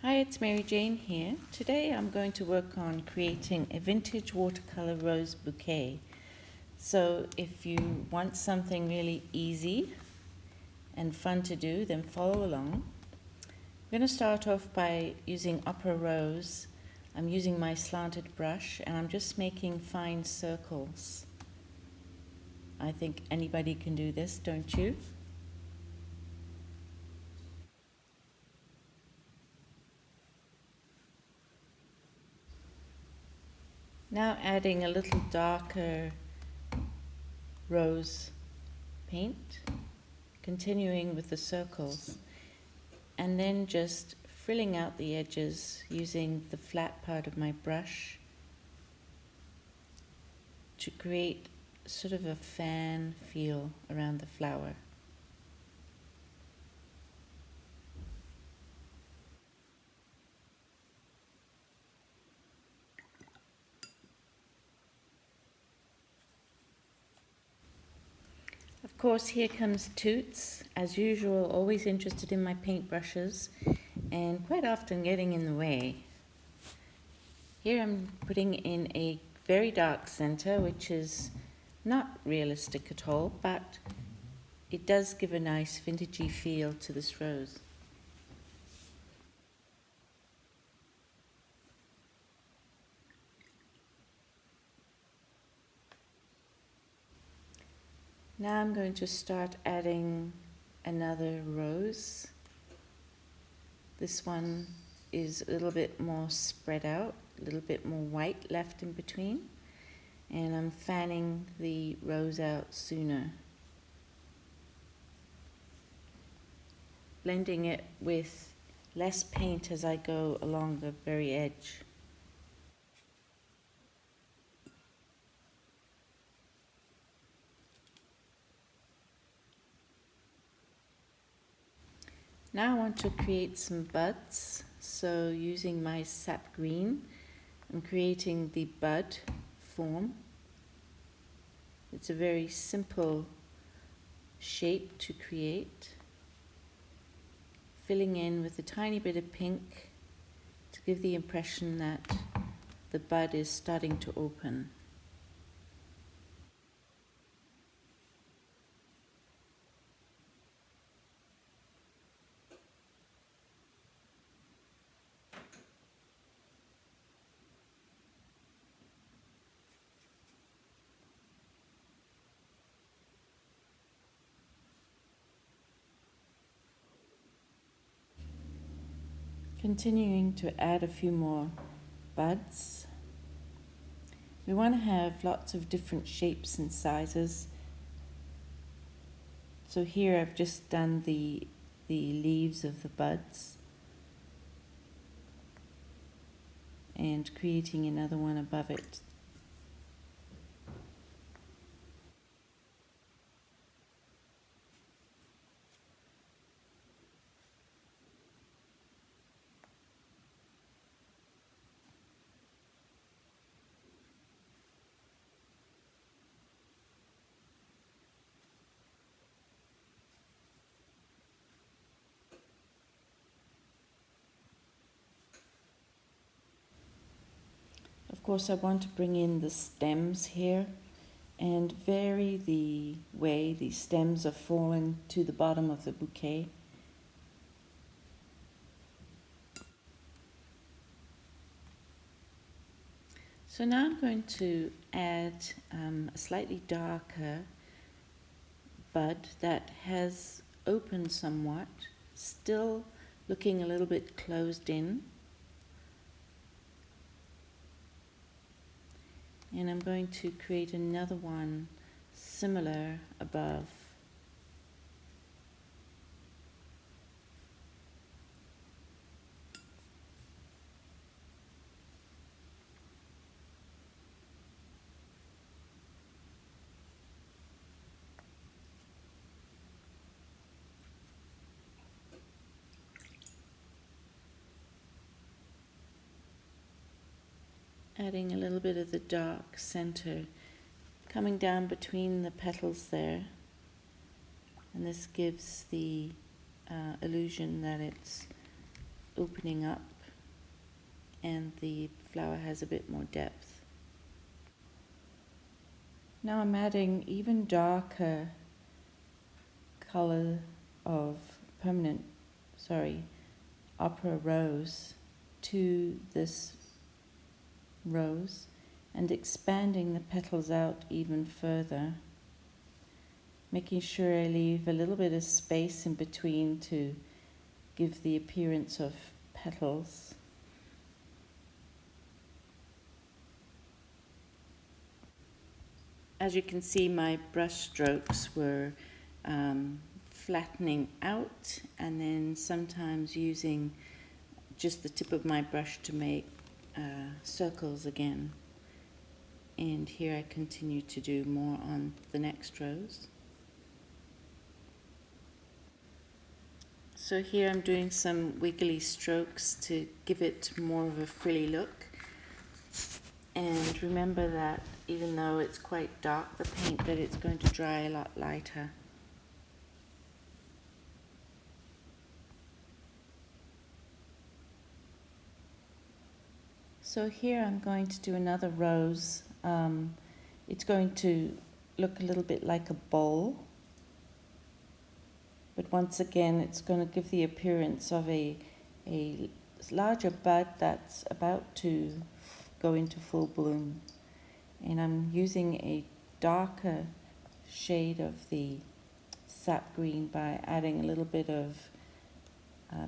Hi, it's Mary Jane here. Today I'm going to work on creating a vintage watercolor rose bouquet. So if you want something really easy and fun to do, then follow along. I'm going to start off by using Opera Rose. I'm using my slanted brush and I'm just making fine circles. I think anybody can do this, don't you? Now adding a little darker rose paint, continuing with the circles, and then just filling out the edges using the flat part of my brush to create sort of a fan feel around the flower. Of course, here comes Toots, as usual, always interested in my paintbrushes and quite often getting in the way. Here I'm putting in a very dark center, which is not realistic at all, but it does give a nice vintagey feel to this rose. Now I'm going to start adding another rose. This one is a little bit more spread out, a little bit more white left in between, and I'm fanning the rose out sooner. Blending it with less paint as I go along the very edge. Now I want to create some buds, so using my sap green, I'm creating the bud form. It's a very simple shape to create, filling in with a tiny bit of pink to give the impression that the bud is starting to open. Continuing to add a few more buds. We want to have lots of different shapes and sizes. So here I've just done the leaves of the buds and creating another one above it. Of course, I want to bring in the stems here and vary the way the stems are falling to the bottom of the bouquet. So now I'm going to add a slightly darker bud that has opened somewhat, still looking a little bit closed in. And I'm going to create another one similar above. Adding a little bit of the dark center, coming down between the petals there, and this gives the illusion that it's opening up and the flower has a bit more depth. Now I'm adding even darker color of opera rose to this rose and expanding the petals out even further, making sure I leave a little bit of space in between to give the appearance of petals. As you can see, my brush strokes were flattening out and then sometimes using just the tip of my brush to make circles again. And here I continue to do more on the next rose. So here I'm doing some wiggly strokes to give it more of a frilly look. And remember that even though it's quite dark, the paint, that it's going to dry a lot lighter. So here I'm going to do another rose. It's going to look a little bit like a bowl, but once again it's going to give the appearance of a larger bud that's about to go into full bloom. And I'm using a darker shade of the sap green by adding a little bit of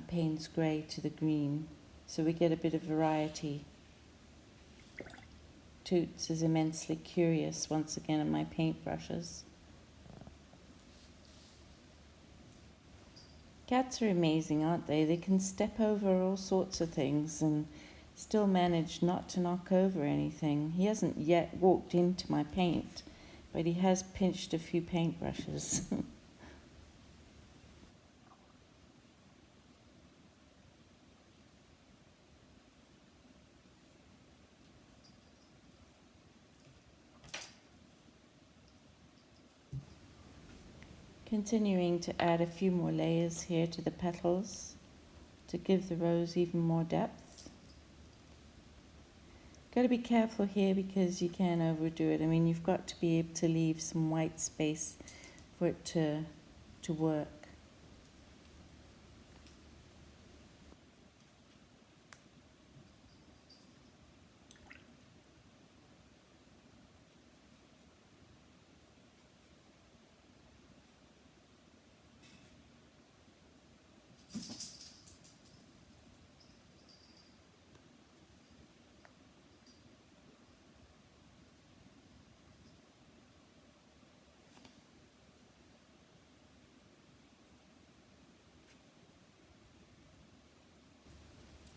Payne's grey to the green, so we get a bit of variety. Toots is immensely curious once again on my paintbrushes. Cats are amazing, aren't they? They can step over all sorts of things and still manage not to knock over anything. He hasn't yet walked into my paint, but he has pinched a few paintbrushes. Continuing to add a few more layers here to the petals to give the rose even more depth. Got to be careful here because you can overdo it. I mean, you've got to be able to leave some white space for it to work.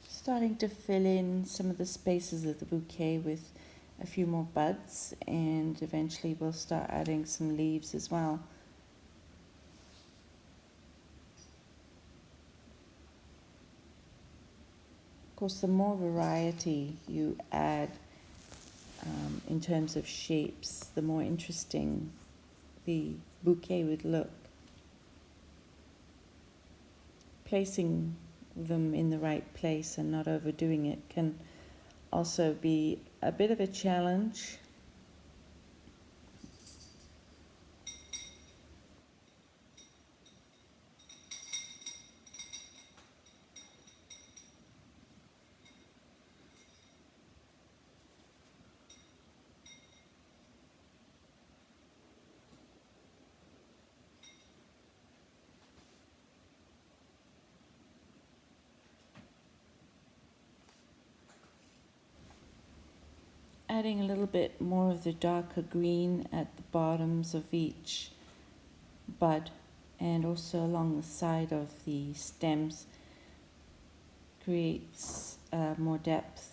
Starting to fill in some of the spaces of the bouquet with a few more buds, and eventually we'll start adding some leaves as well. Of course, the more variety you add in terms of shapes, the more interesting the bouquet would look. Placing them in the right place and not overdoing it can also be a bit of a challenge. Adding a little bit more of the darker green at the bottoms of each bud and also along the side of the stems creates more depth.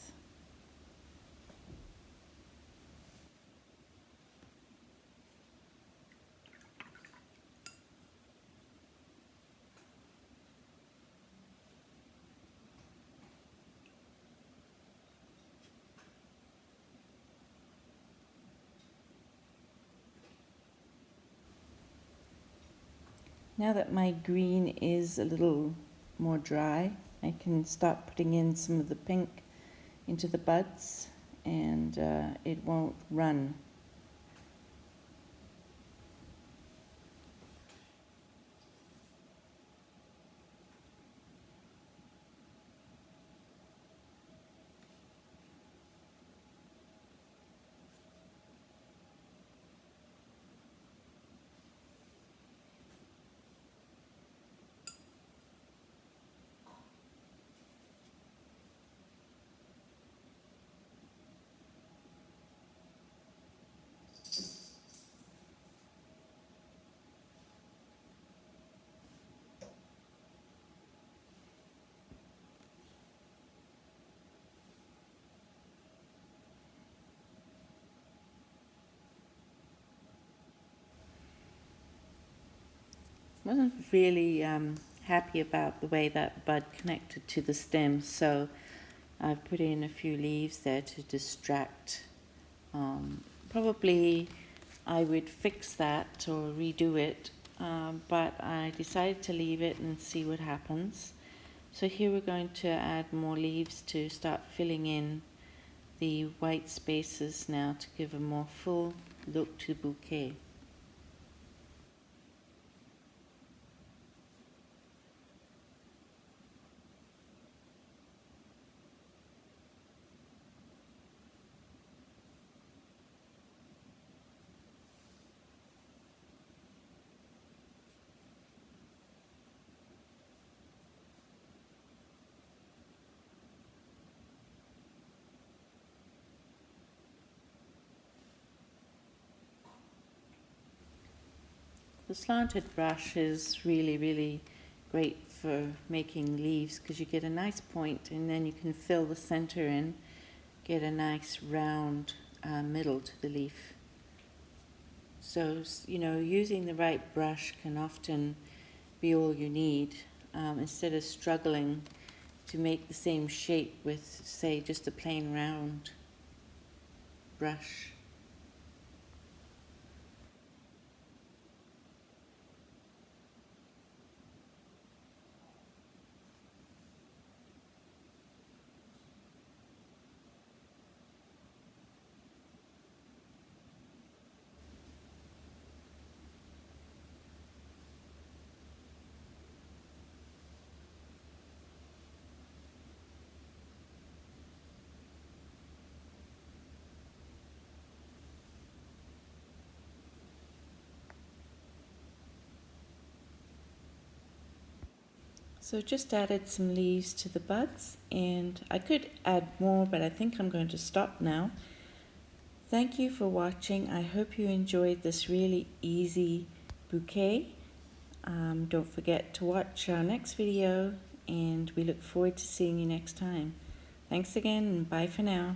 Now that my green is a little more dry, I can start putting in some of the pink into the buds, and it won't run. Wasn't really happy about the way that bud connected to the stem, so I've put in a few leaves there to distract. Probably I would fix that or redo it, but I decided to leave it and see what happens. So here we're going to add more leaves to start filling in the white spaces now to give a more full look to the bouquet. The slanted brush is really great for making leaves because you get a nice point and then you can fill the center in, get a nice round middle to the leaf. So, using the right brush can often be all you need instead of struggling to make the same shape with, say, just a plain round brush. So just added some leaves to the buds, and I could add more, but I think I'm going to stop now. Thank you for watching. I hope you enjoyed this really easy bouquet. Don't forget to watch our next video, and we look forward to seeing you next time. Thanks again, and bye for now.